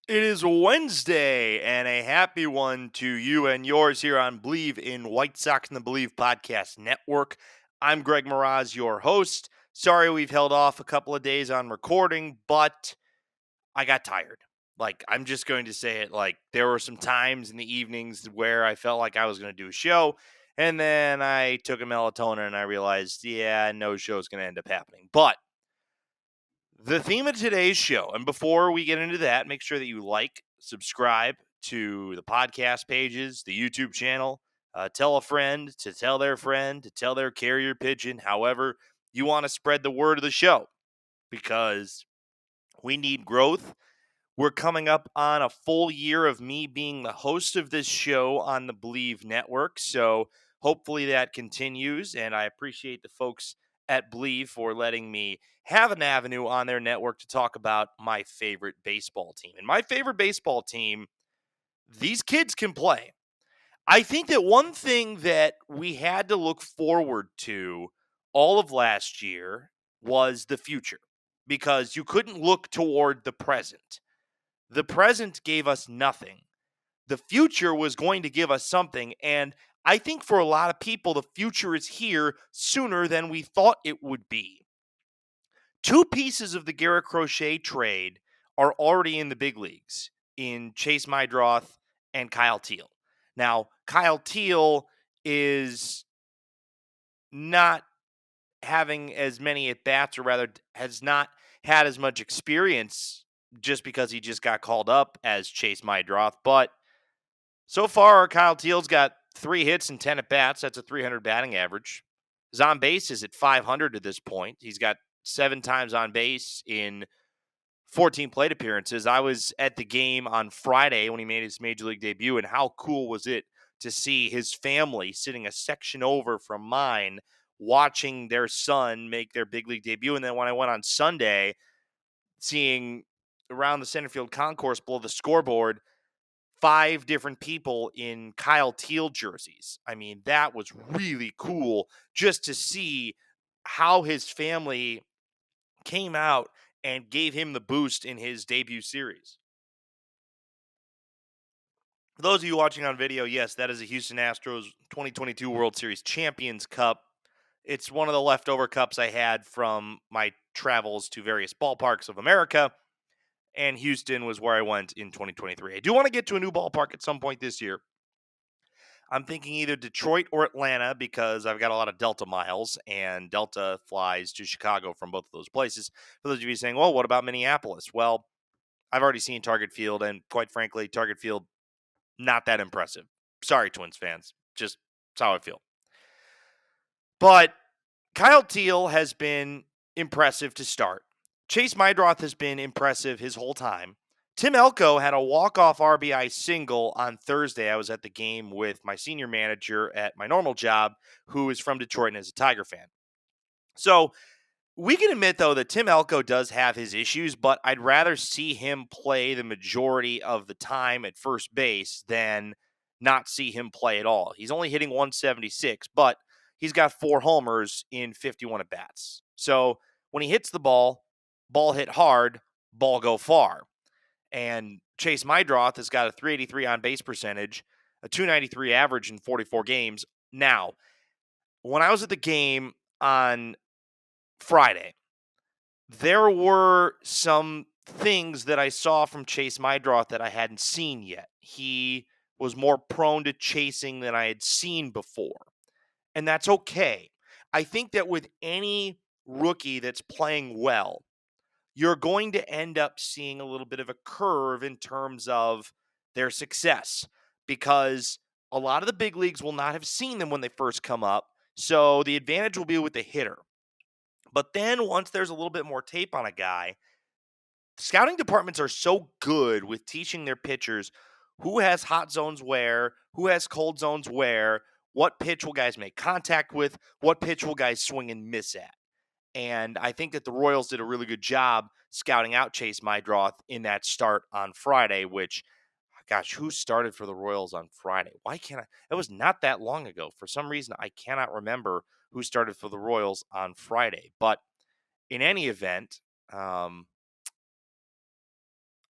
It is Wednesday, and a happy one to you and yours here on Believe in White Sox and the Believe Podcast Network. I'm Greg Miraz, your host. Sorry we've held off a couple of days on recording, but I got tired. I'm just going to say it. There were some times in the evenings where I felt like I was going to do a show, and then I took a melatonin and I realized, yeah, no show's going to end up happening. But the theme of today's show, and before we get into that, make sure that you subscribe to the podcast pages, the YouTube channel, tell a friend to tell their friend to tell their carrier pigeon, however you want to spread the word of the show, because we need growth. We're coming up on a full year of me being the host of this show on the Believe Network. So hopefully that continues. And I appreciate the folks at Believe for letting me have an avenue on their network to talk about my favorite baseball team. And my favorite baseball team, these kids can play. I think that one thing that we had to look forward to all of last year was the future, because you couldn't look toward the present. The present gave us nothing. The future was going to give us something. And I think for a lot of people, the future is here sooner than we thought it would be. Two pieces of the Garrett Crochet trade are already in the big leagues in Chase Mydroth and Kyle Teal. Now, Kyle Teal is not having as many at bats, or rather, has not had as much experience just because he just got called up as Chase Mydroth. But so far, Kyle Teal's got 3 hits and 10 at bats. That's a 300 batting average. His on base is at 500 to this point. He's got 7 times on base in 14 plate appearances. I was at the game on Friday when he made his major league debut, and how cool was it to see his family sitting a section over from mine watching their son make their big league debut. And then when I went on Sunday, seeing around the center field concourse below the scoreboard 5 different people in Kyle Teal jerseys. I mean, that was really cool just to see how his family came out and gave him the boost in his debut series. For those of you watching on video, yes, that is a Houston Astros 2022 World Series Champions Cup. It's one of the leftover cups I had from my travels to various ballparks of America, and Houston was where I went in 2023. I do want to get to a new ballpark at some point this year. I'm thinking either Detroit or Atlanta, because I've got a lot of Delta miles, and Delta flies to Chicago from both of those places. For those of you saying, well, what about Minneapolis? Well, I've already seen Target Field, and quite frankly, Target Field, not that impressive. Sorry, Twins fans. Just that's how I feel. But Kyle Teal has been impressive to start. Chase Mydroth has been impressive his whole time. Tim Elko had a walk-off RBI single on Thursday. I was at the game with my senior manager at my normal job, who is from Detroit and is a Tiger fan. So we can admit, though, that Tim Elko does have his issues, but I'd rather see him play the majority of the time at first base than not see him play at all. He's only hitting 176, but he's got 4 homers in 51 at bats. So when he hits the ball hit hard, ball go far. And Chase Mydroth has got a 383 on base percentage, a 293 average in 44 games. Now, when I was at the game on Friday, there were some things that I saw from Chase Mydroth that I hadn't seen yet. He was more prone to chasing than I had seen before, and that's okay. I think that with any rookie that's playing well, you're going to end up seeing a little bit of a curve in terms of their success, because a lot of the big leagues will not have seen them when they first come up. So the advantage will be with the hitter. But then once there's a little bit more tape on a guy, scouting departments are so good with teaching their pitchers who has hot zones where, who has cold zones where, what pitch will guys make contact with, what pitch will guys swing and miss at. And I think that the Royals did a really good job scouting out Chase Mydroth in that start on Friday, which, gosh, who started for the Royals on Friday? Why can't I? It was not that long ago. For some reason, I cannot remember who started for the Royals on Friday. But in any event,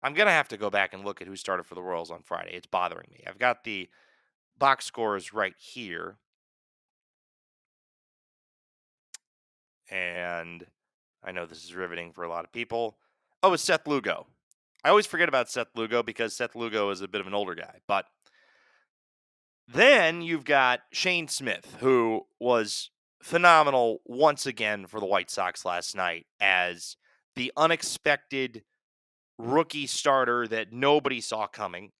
I'm going to have to go back and look at who started for the Royals on Friday. It's bothering me. I've got the box scores right here. And I know this is riveting for a lot of people. Oh, it's Seth Lugo. I always forget about Seth Lugo because Seth Lugo is a bit of an older guy. But then you've got Shane Smith, who was phenomenal once again for the White Sox last night as the unexpected rookie starter that nobody saw coming.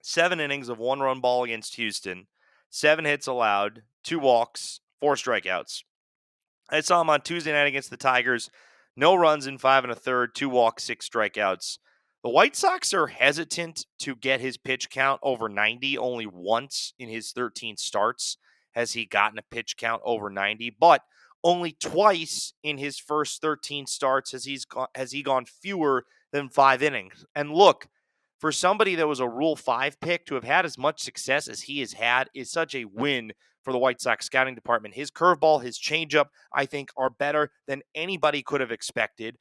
7 innings of 1-run ball against Houston, 7 hits allowed, 2 walks, 4 strikeouts. I saw him on Tuesday night against the Tigers. No runs in 5 1/3, 2 walks, 6 strikeouts. The White Sox are hesitant to get his pitch count over 90. Only once in his 13 starts has he gotten a pitch count over 90, but only twice in his first 13 starts has he gone fewer than 5 innings. And look, for somebody that was a Rule 5 pick to have had as much success as he has had is such a win for the White Sox scouting department. His curveball, his changeup, I think are better than anybody could have expected.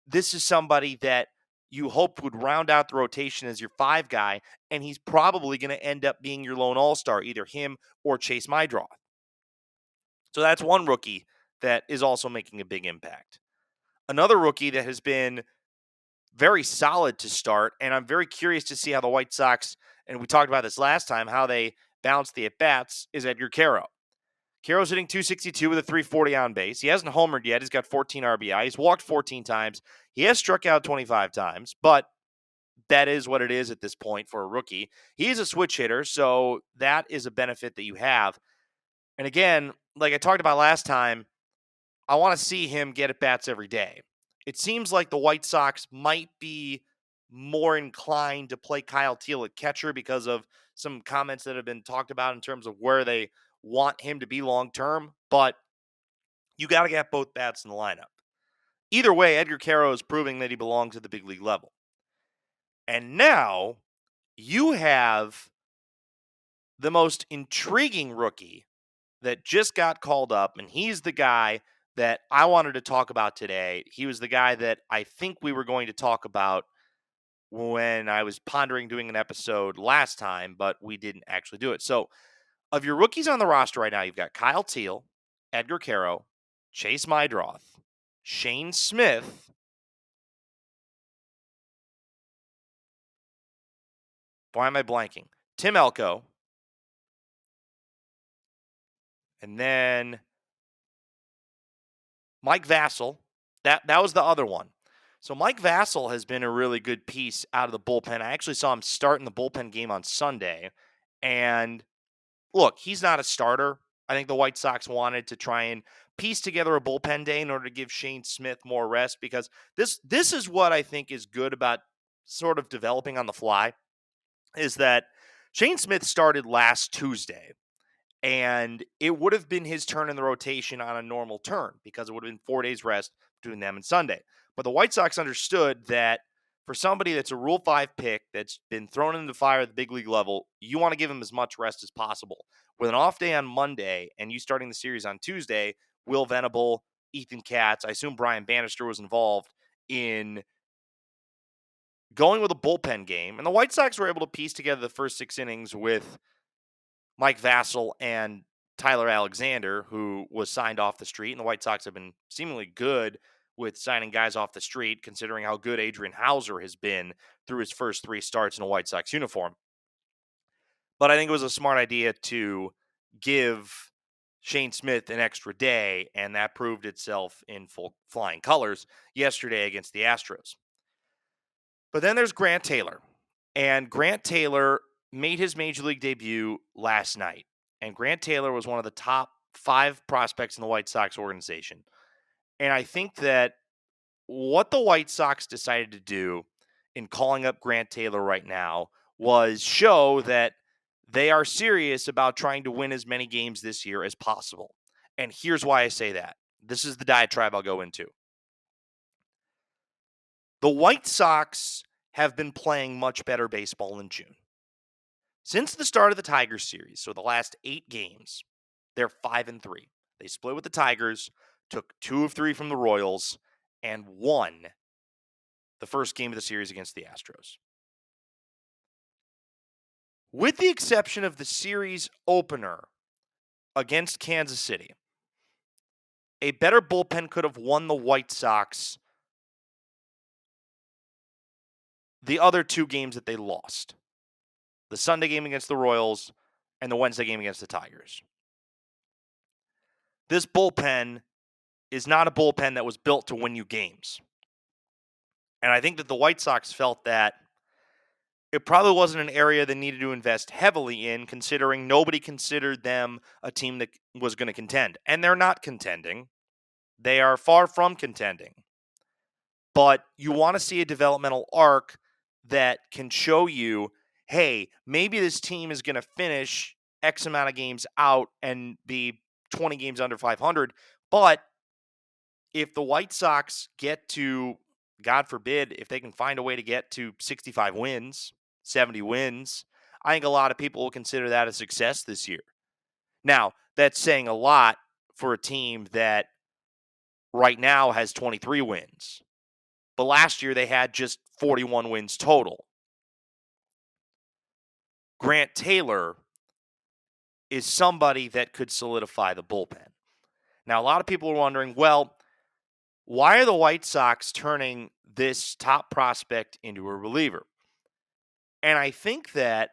This is somebody that you hope would round out the rotation as your 5 guy, and he's probably going to end up being your lone all-star, either him or Chase Mydroth. So that's one rookie that is also making a big impact. Another rookie that has been very solid to start, and I'm very curious to see how the White Sox, and we talked about this last time, how they bounce the at-bats, is Edgar Quero. Quero's hitting 262 with a 340 on base. He hasn't homered yet. He's got 14 RBI. He's walked 14 times. He has struck out 25 times, but that is what it is at this point for a rookie. He's a switch hitter, so that is a benefit that you have. And again, like I talked about last time, I want to see him get at bats every day. It seems like the White Sox might be more inclined to play Kyle Teel at catcher because of some comments that have been talked about in terms of where they want him to be long term, but you got to get both bats in the lineup. Either way, Edgar Quero is proving that he belongs at the big league level. And now you have the most intriguing rookie that just got called up, and he's the guy that I wanted to talk about today. He was the guy that I think we were going to talk about when I was pondering doing an episode last time, but we didn't actually do it. So, of your rookies on the roster right now, you've got Kyle Teel, Edgar Quero, Chase Mydroth, Shane Smith. Why am I blanking? Tim Elko. And then Mike Vassell. That was the other one. So Mike Vassell has been a really good piece out of the bullpen. I actually saw him start in the bullpen game on Sunday. And look, he's not a starter. I think the White Sox wanted to try and piece together a bullpen day in order to give Shane Smith more rest because this is what I think is good about sort of developing on the fly is that Shane Smith started last Tuesday. And it would have been his turn in the rotation on a normal turn because it would have been 4 days rest between them and Sunday. But the White Sox understood that for somebody that's a Rule 5 pick that's been thrown into the fire at the big league level, you want to give him as much rest as possible. With an off day on Monday and you starting the series on Tuesday, Will Venable, Ethan Katz, I assume Brian Bannister was involved in going with a bullpen game. And the White Sox were able to piece together the first 6 innings with Mike Vassell and Tyler Alexander, who was signed off the street. And the White Sox have been seemingly good with signing guys off the street, considering how good Adrian Hauser has been through his first 3 starts in a White Sox uniform. But I think it was a smart idea to give Shane Smith an extra day, and that proved itself in full flying colors yesterday against the Astros. But then there's Grant Taylor. And Grant Taylor made his major league debut last night. And Grant Taylor was one of the top 5 prospects in the White Sox organization. And I think that what the White Sox decided to do in calling up Grant Taylor right now was show that they are serious about trying to win as many games this year as possible. And here's why I say that. This is the diatribe I'll go into. The White Sox have been playing much better baseball in June. Since the start of the Tigers series, so the last 8 games, they're 5-3. They split with the Tigers, took 2 of 3 from the Royals, and won the first game of the series against the Astros. With the exception of the series opener against Kansas City, a better bullpen could have won the White Sox the other two games that they lost. The Sunday game against the Royals and the Wednesday game against the Tigers. This bullpen is not a bullpen that was built to win you games. And I think that the White Sox felt that it probably wasn't an area they needed to invest heavily in, considering nobody considered them a team that was going to contend. And they're not contending. They are far from contending. But you want to see a developmental arc that can show you, hey, maybe this team is going to finish X amount of games out and be 20 games under 500. But if the White Sox get to, God forbid, if they can find a way to get to 65 wins, 70 wins, I think a lot of people will consider that a success this year. Now, that's saying a lot for a team that right now has 23 wins. But last year they had just 41 wins total. Grant Taylor is somebody that could solidify the bullpen. Now, a lot of people are wondering, well, why are the White Sox turning this top prospect into a reliever? And I think that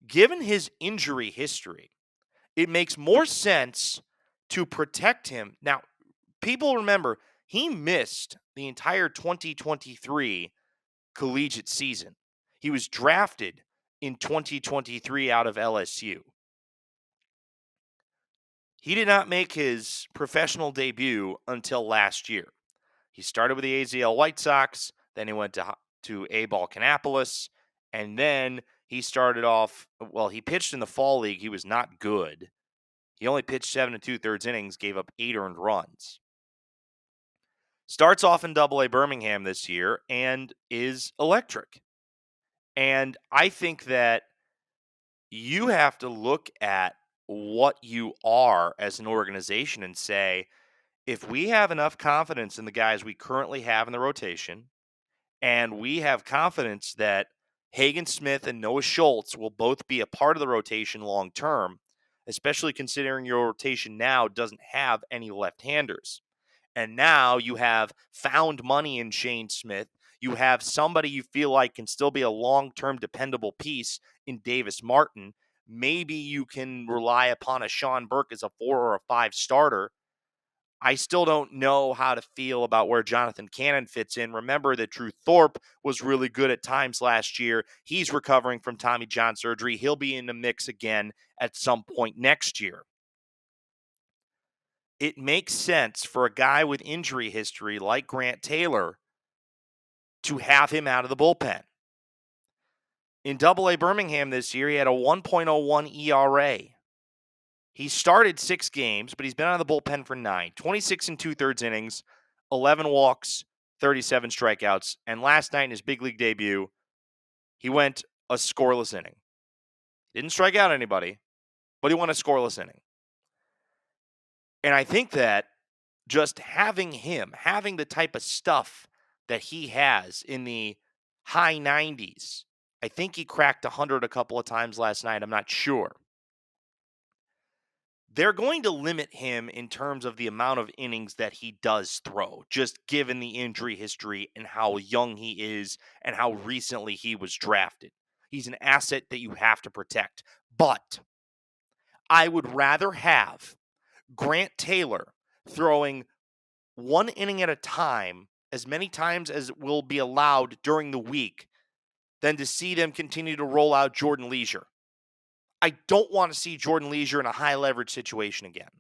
given his injury history, it makes more sense to protect him. Now, people remember he missed the entire 2023 collegiate season. He was drafted in 2023 out of LSU. He did not make his professional debut until last year. He started with the AZL White Sox, then he went to A-Ball Kannapolis, and then he started off, well, he pitched in the fall league. He was not good. He only pitched 7 2/3 innings, gave up 8 earned runs. Starts off in Double-A Birmingham this year and is electric. And I think that you have to look at what you are as an organization and say, if we have enough confidence in the guys we currently have in the rotation, and we have confidence that Hagen Smith and Noah Schultz will both be a part of the rotation long term, especially considering your rotation now doesn't have any left-handers. And now you have found money in Shane Smith. You have somebody you feel like can still be a long-term dependable piece in Davis Martin. Maybe you can rely upon a Sean Burke as a 4 or a 5 starter. I still don't know how to feel about where Jonathan Cannon fits in. Remember that Drew Thorpe was really good at times last year. He's recovering from Tommy John surgery. He'll be in the mix again at some point next year. It makes sense for a guy with injury history like Grant Taylor to have him out of the bullpen. In Double-A Birmingham this year, he had a 1.01 ERA. He started 6 games, but he's been out of the bullpen for 9. 26 2/3 innings, 11 walks, 37 strikeouts. And last night in his big league debut, he went a scoreless inning. Didn't strike out anybody, but he went a scoreless inning. And I think that just having him, having the type of stuff that he has in the high 90s, I think he cracked 100 a couple of times last night. I'm not sure. They're going to limit him in terms of the amount of innings that he does throw, just given the injury history and how young he is and how recently he was drafted. He's an asset that you have to protect. But I would rather have Grant Taylor throwing 1 inning at a time, as many times as will be allowed during the week, than to see them continue to roll out Jordan Leisure. I don't want to see Jordan Leisure in a high leverage situation again.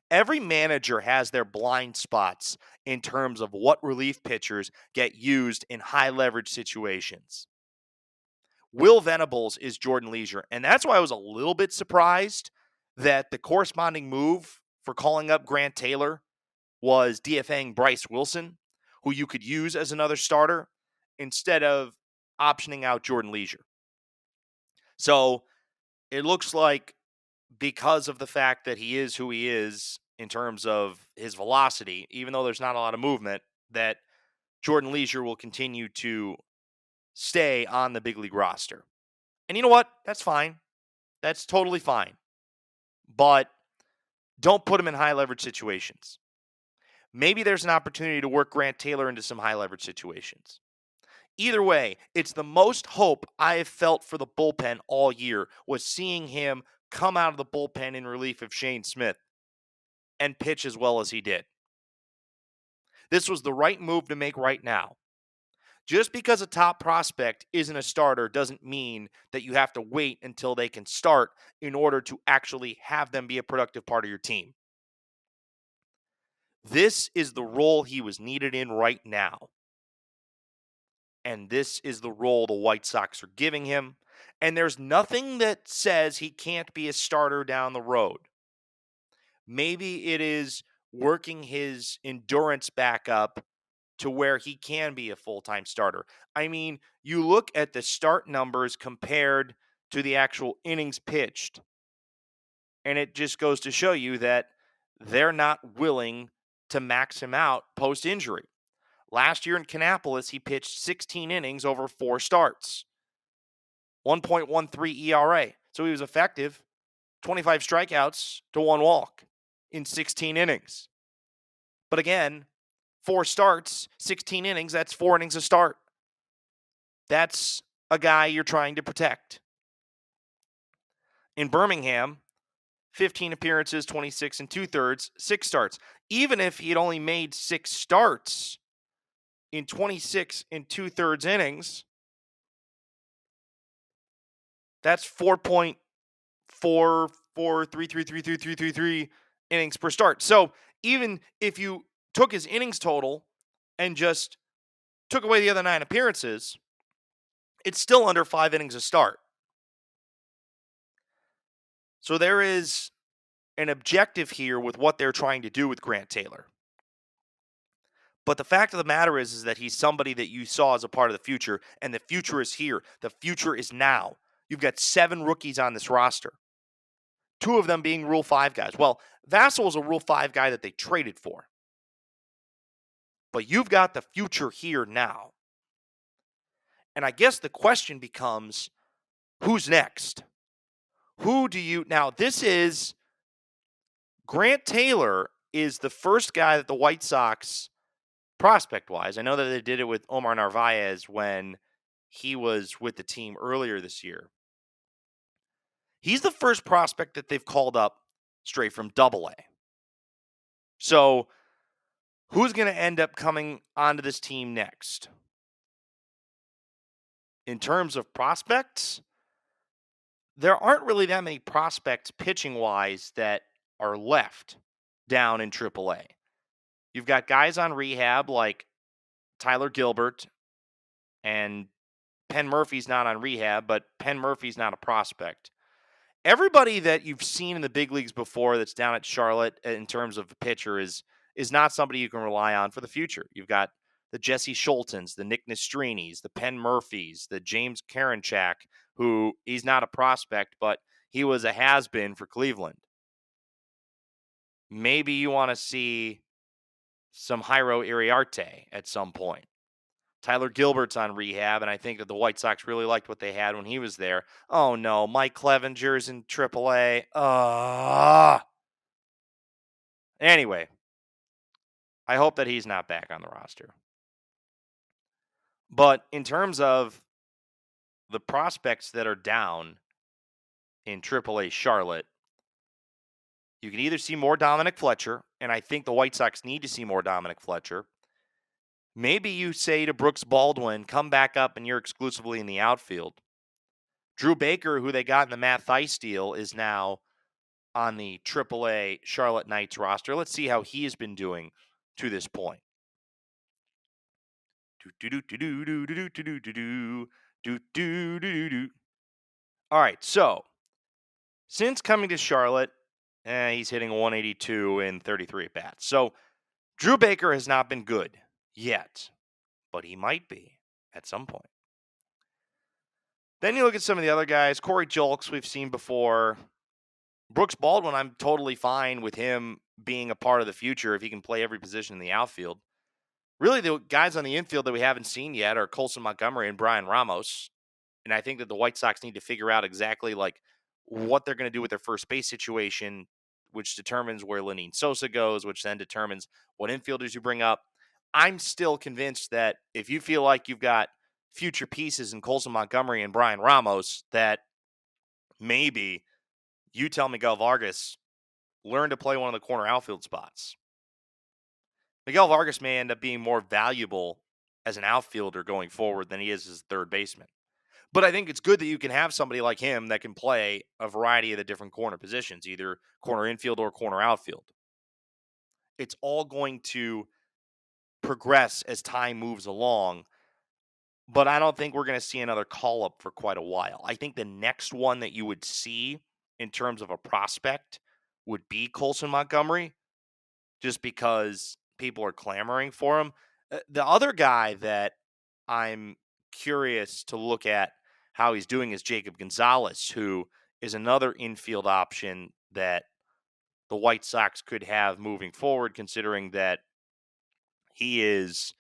Every manager has their blind spots in terms of what relief pitchers get used in high leverage situations. Will Venables is Jordan Leisure, and that's why I was a little bit surprised that the corresponding move for calling up Grant Taylor was DFAing Bryce Wilson, who you could use as another starter, instead of optioning out Jordan Leisure. So it looks like because of the fact that he is who he is in terms of his velocity, even though there's not a lot of movement, that Jordan Leisure will continue to stay on the big league roster. And you know what? That's fine. That's totally fine. But don't put him in high leverage situations. Maybe there's an opportunity to work Grant Taylor into some high leverage situations. Either way, it's the most hope I have felt for the bullpen all year was seeing him come out of the bullpen in relief of Shane Smith and pitch as well as he did. This was the right move to make right now. Just because a top prospect isn't a starter doesn't mean that you have to wait until they can start in order to actually have them be a productive part of your team. This is the role he was needed in right now. And this is the role the White Sox are giving him. And there's nothing that says he can't be a starter down the road. Maybe it is working his endurance back up to where he can be a full-time starter. I mean, you look at the start numbers compared to the actual innings pitched, and it just goes to show you that they're not willing to max him out post-injury. Last year in Kannapolis, he pitched 16 innings over 4 starts, 1.13 ERA. So he was effective, 25 strikeouts to 1 walk in 16 innings. But again, 4 starts, 16 innings, that's 4 innings a start. That's a guy you're trying to protect. In Birmingham, 15 appearances, 26 and 2/3, 6 starts. Even if he had only made 6 starts in 26 and 2/3 innings, that's 4.44333333 innings per start. So even if you took his innings total and just took away the other 9 appearances, it's still under 5 innings a start. So there is an objective here with what they're trying to do with Grant Taylor. But the fact of the matter is that he's somebody that you saw as a part of the future, and the future is here. The future is now. You've got 7 rookies on this roster, 2 of them being Rule 5 guys. Well, Vassell was a Rule 5 guy that they traded for. But you've got the future here now. And I guess the question becomes, who's next? Who do you... Now, this is... Grant Taylor is the first guy that the White Sox, prospect-wise, I know that they did it with Omar Narvaez when he was with the team earlier this year. He's the first prospect that they've called up straight from Double-A. So, who's going to end up coming onto this team next? In terms of prospects, there aren't really that many prospects pitching-wise that are left down in AAA. You've got guys on rehab like Tyler Gilbert, and Penn Murphy's not on rehab, but Penn Murphy's not a prospect. Everybody that you've seen in the big leagues before that's down at Charlotte in terms of a pitcher is not somebody you can rely on for the future. You've got the Jesse Schultons, the Nick Nestrinis, the Penn Murphys, the James Karinchak, who he's not a prospect, but he was a has-been for Cleveland. Maybe you want to see some Jairo Iriarte at some point. Tyler Gilbert's on rehab, and I think that the White Sox really liked what they had when he was there. Oh, no, Mike Clevenger's in AAA. Anyway, I hope that he's not back on the roster. But in terms of the prospects that are down in AAA Charlotte, you can either see more Dominic Fletcher, and I think the White Sox need to see more Dominic Fletcher. Maybe you say to Brooks Baldwin, come back up and you're exclusively in the outfield. Drew Baker, who they got in the Matt Theis deal, is now on the AAA Charlotte Knights roster. Let's see how he has been doing to this point. All right, so since coming to Charlotte, he's hitting 182 in 33 at-bats. So Drew Baker has not been good yet, but he might be at some point. Then you look at some of the other guys. Corey Julks, we've seen before. Brooks Baldwin, I'm totally fine with him being a part of the future if he can play every position in the outfield. Really, the guys on the infield that we haven't seen yet are Colson Montgomery and Brian Ramos. And I think that the White Sox need to figure out exactly like what they're going to do with their first base situation, which determines where Lenyn Sosa goes, which then determines what infielders you bring up. I'm still convinced that if you feel like you've got future pieces in Colson Montgomery and Brian Ramos, that maybe you tell Miguel Vargas, learn to play one of the corner outfield spots. Miguel Vargas may end up being more valuable as an outfielder going forward than he is as a third baseman. But I think it's good that you can have somebody like him that can play a variety of the different corner positions, either corner infield or corner outfield. It's all going to progress as time moves along, but I don't think we're going to see another call up for quite a while. I think the next one that you would see in terms of a prospect would be Colson Montgomery, just because people are clamoring for him. The other guy that I'm curious to look at how he's doing is Jacob Gonzalez, who is another infield option that the White Sox could have moving forward, considering that he is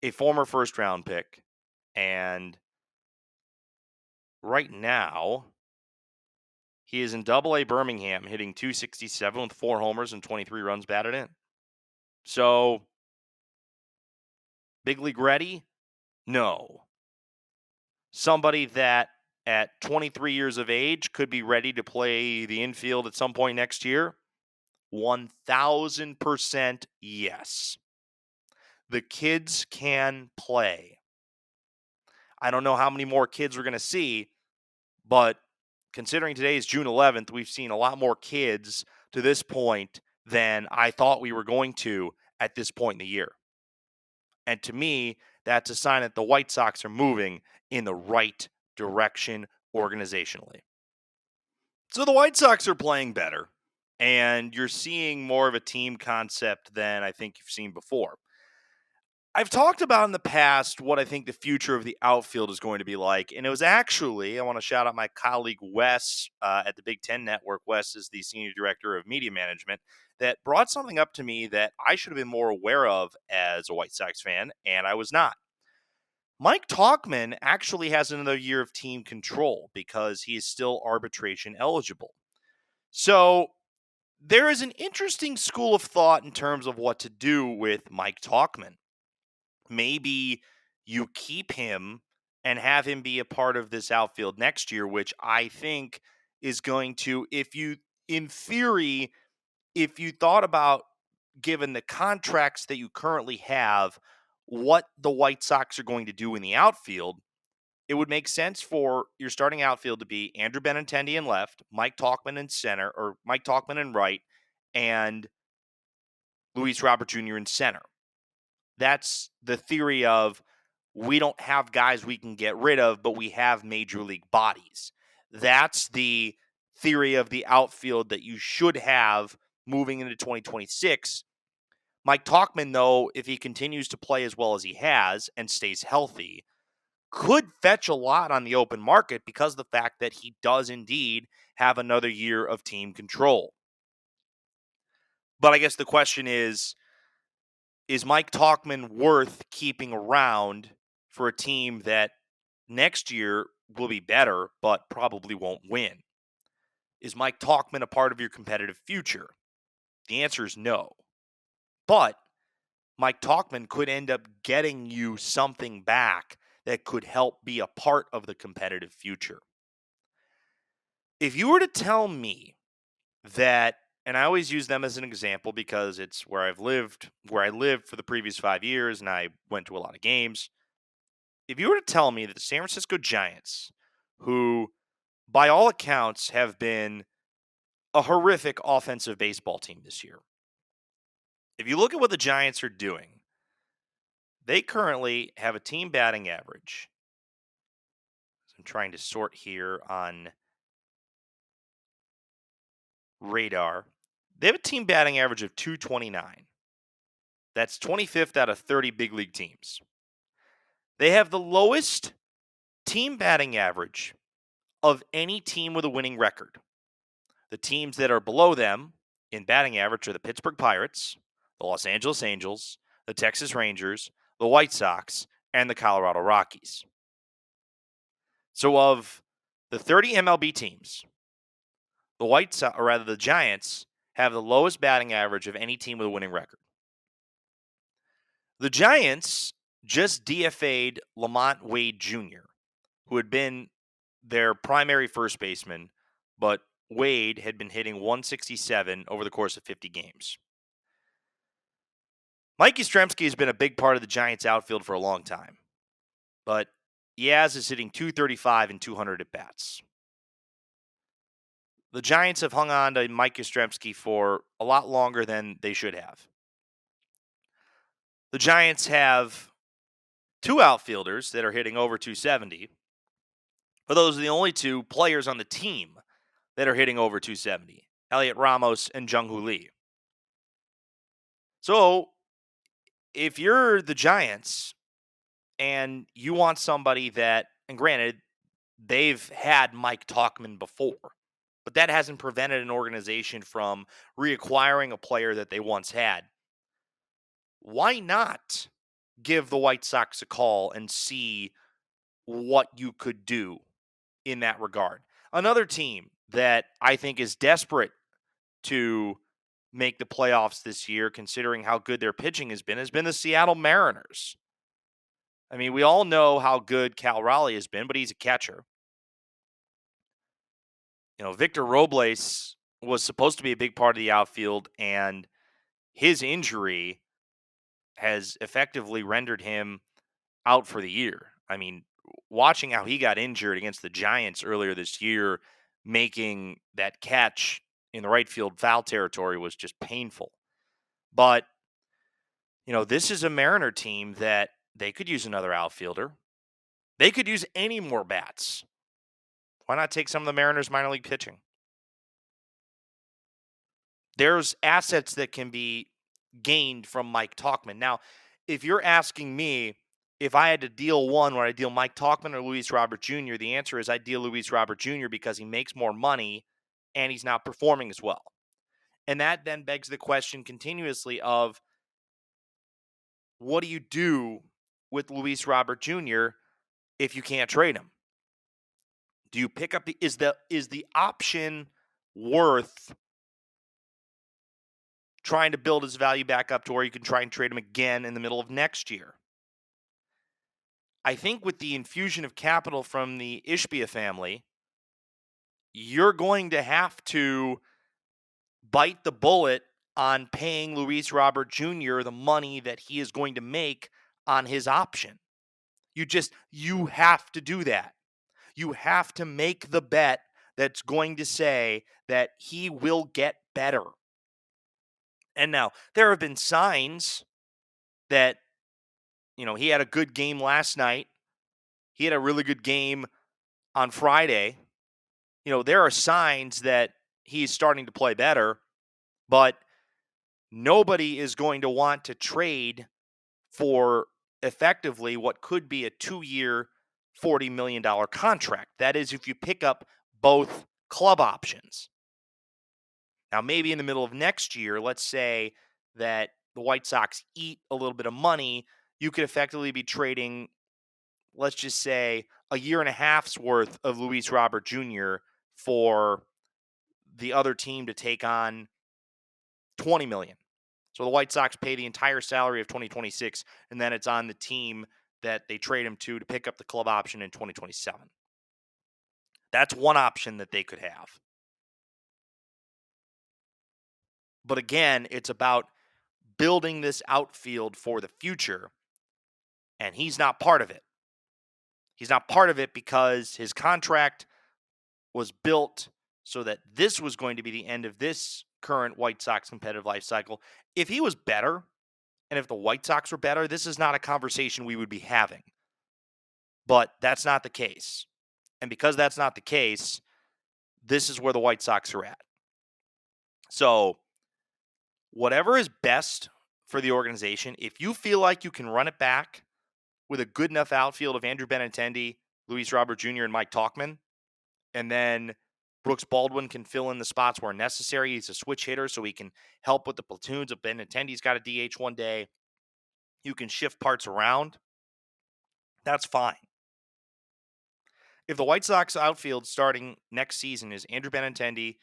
a former first round pick. And right now, he is in Double-A Birmingham, hitting .267 with 4 homers and 23 runs batted in. So, big league ready? No. Somebody that at 23 years of age could be ready to play the infield at some point next year? 1,000% yes. The kids can play. I don't know how many more kids we're going to see, but considering today is June 11th, we've seen a lot more kids to this point than I thought we were going to at this point in the year. And to me, that's a sign that the White Sox are moving in the right direction organizationally. So the White Sox are playing better, and you're seeing more of a team concept than I think you've seen before. I've talked about in the past what I think the future of the outfield is going to be like, and it was actually, I want to shout out my colleague Wes at the Big Ten Network. Wes is the Senior Director of Media Management, that brought something up to me that I should have been more aware of as a White Sox fan, and I was not. Mike Tauchman actually has another year of team control because he is still arbitration eligible. So there is an interesting school of thought in terms of what to do with Mike Tauchman. Maybe you keep him and have him be a part of this outfield next year, which I think is going to, in theory, if you thought about, given the contracts that you currently have, what the White Sox are going to do in the outfield, it would make sense for your starting outfield to be Andrew Benintendi in left, Mike Tauchman in center, or Mike Tauchman in right, and Luis Robert Jr. in center. That's the theory of, we don't have guys we can get rid of, but we have major league bodies. That's the theory of the outfield that you should have moving into 2026. Mike Tauchman, though, if he continues to play as well as he has and stays healthy, could fetch a lot on the open market because of the fact that he does indeed have another year of team control. But I guess the question is Mike Tauchman worth keeping around for a team that next year will be better, but probably won't win? Is Mike Tauchman a part of your competitive future? The answer is no. But Mike Tauchman could end up getting you something back that could help be a part of the competitive future. If you were to tell me that, and I always use them as an example because it's where I lived for the previous 5 years, and I went to a lot of games. If you were to tell me that the San Francisco Giants, who by all accounts have been a horrific offensive baseball team this year, if you look at what the Giants are doing, they currently have a team batting average. I'm trying to sort here on radar. They have a team batting average of .229. That's 25th out of 30 big league teams. They have the lowest team batting average of any team with a winning record. The teams that are below them in batting average are the Pittsburgh Pirates, the Los Angeles Angels, the Texas Rangers, the White Sox, and the Colorado Rockies. So of the 30 MLB teams, the White Sox, or rather the Giants, have the lowest batting average of any team with a winning record. The Giants just DFA'd Lamont Wade Jr., who had been their primary first baseman, but Wade had been hitting 167 over the course of 50 games. Mike Yastrzemski has been a big part of the Giants' outfield for a long time, but Yaz is hitting 235 and 200 at bats. The Giants have hung on to Mike Yastrzemski for a lot longer than they should have. The Giants have two outfielders that are hitting over 270, but those are the only two players on the team that are hitting over 270, Elliot Ramos and Jung-Hoo Lee. So, if you're the Giants and you want somebody that, and granted, they've had Mike Tauchman before, but that hasn't prevented an organization from reacquiring a player that they once had. Why not give the White Sox a call and see what you could do in that regard? Another team that I think is desperate to make the playoffs this year, considering how good their pitching has been the Seattle Mariners. I mean, we all know how good Cal Raleigh has been, but he's a catcher. You know, Victor Robles was supposed to be a big part of the outfield, and his injury has effectively rendered him out for the year. I mean, watching how he got injured against the Giants earlier this year, making that catch in the right field foul territory was just painful. But, you know, this is a Mariner team that they could use another outfielder. They could use any more bats. Why not take some of the Mariners' minor league pitching? There's assets that can be gained from Mike Tauchman. Now, if you're asking me if I had to deal one, would I deal Mike Tauchman or Luis Robert Jr.? The answer is I deal Luis Robert Jr. because he makes more money and he's not performing as well. And that then begs the question continuously of what do you do with Luis Robert Jr. if you can't trade him? Do you pick up is the option worth trying to build his value back up to where you can try and trade him again in the middle of next year? I think with the infusion of capital from the Ishbia family, you're going to have to bite the bullet on paying Luis Robert Jr. the money that he is going to make on his option. You have to do that. You have to make the bet that's going to say that he will get better. And now, there have been signs that, you know, he had a good game last night. He had a really good game on Friday. You know, there are signs that he's starting to play better, but nobody is going to want to trade for effectively what could be a 2-year, $40 million contract. That is if you pick up both club options. Now, maybe in the middle of next year, let's say that the White Sox eat a little bit of money, you could effectively be trading, let's just say, a year and a half's worth of Luis Robert Jr. for the other team to take on $20 million. So the White Sox pay the entire salary of 2026, and then it's on the team that they trade him to pick up the club option in 2027. That's one option that they could have. But again, it's about building this outfield for the future, and he's not part of it. He's not part of it because his contract was built so that this was going to be the end of this current White Sox competitive life cycle. If he was better, and if the White Sox were better, this is not a conversation we would be having. But that's not the case. And because that's not the case, this is where the White Sox are at. So, whatever is best for the organization, if you feel like you can run it back with a good enough outfield of Andrew Benintendi, Luis Robert Jr., and Mike Tauchman, and then Brooks Baldwin can fill in the spots where necessary. He's a switch hitter, so he can help with the platoons. If Benintendi's got a DH one day, you can shift parts around, that's fine. If the White Sox outfield starting next season is Andrew Benintendi,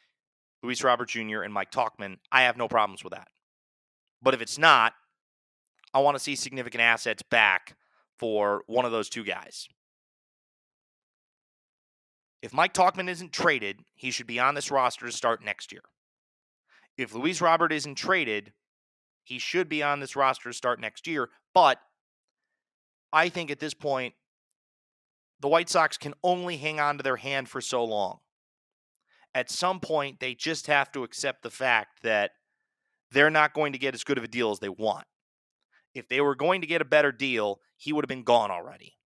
Luis Robert Jr., and Mike Tauchman, I have no problems with that. But if it's not, I want to see significant assets back for one of those two guys. If Mike Tauchman isn't traded, he should be on this roster to start next year. If Luis Robert isn't traded, he should be on this roster to start next year. But I think at this point, the White Sox can only hang on to their hand for so long. At some point, they just have to accept the fact that they're not going to get as good of a deal as they want. If they were going to get a better deal, he would have been gone already.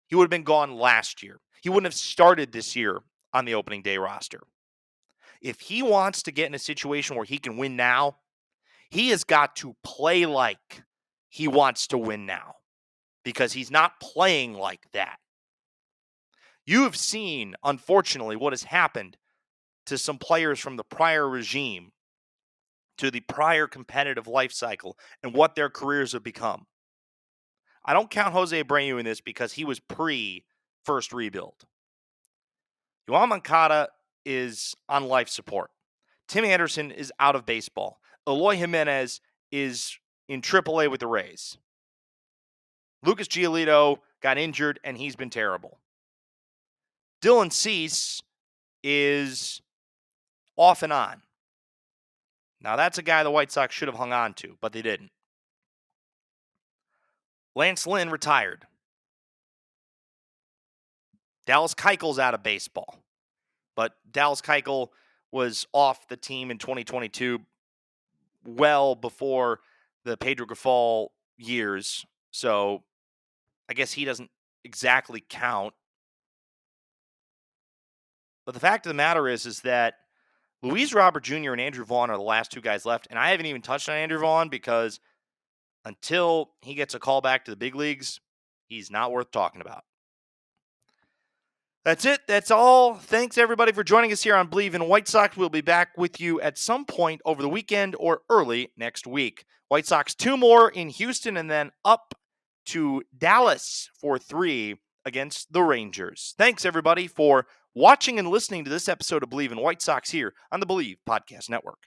He would have been gone last year. He wouldn't have started this year on the opening day roster. If he wants to get in a situation where he can win now, he has got to play like he wants to win now, because he's not playing like that. You have seen, unfortunately, what has happened to some players from the prior regime, to the prior competitive life cycle, and what their careers have become. I don't count Jose Abreu in this because he was pre-first rebuild. Yoan Moncada is on life support. Tim Anderson is out of baseball. Eloy Jimenez is in AAA with the Rays. Lucas Giolito got injured, and he's been terrible. Dylan Cease is off and on. Now, that's a guy the White Sox should have hung on to, but they didn't. Lance Lynn retired. Dallas Keuchel's out of baseball. But Dallas Keuchel was off the team in 2022 well before the Pedro Grifol years. So I guess he doesn't exactly count. But the fact of the matter is that Luis Robert Jr. and Andrew Vaughn are the last two guys left. And I haven't even touched on Andrew Vaughn because until he gets a call back to the big leagues, he's not worth talking about. That's it. That's all. Thanks, everybody, for joining us here on Believe in White Sox. We'll be back with you at some point over the weekend or early next week. White Sox 2 more in Houston and then up to Dallas for 3 against the Rangers. Thanks, everybody, for watching and listening to this episode of Believe in White Sox here on the Believe Podcast Network.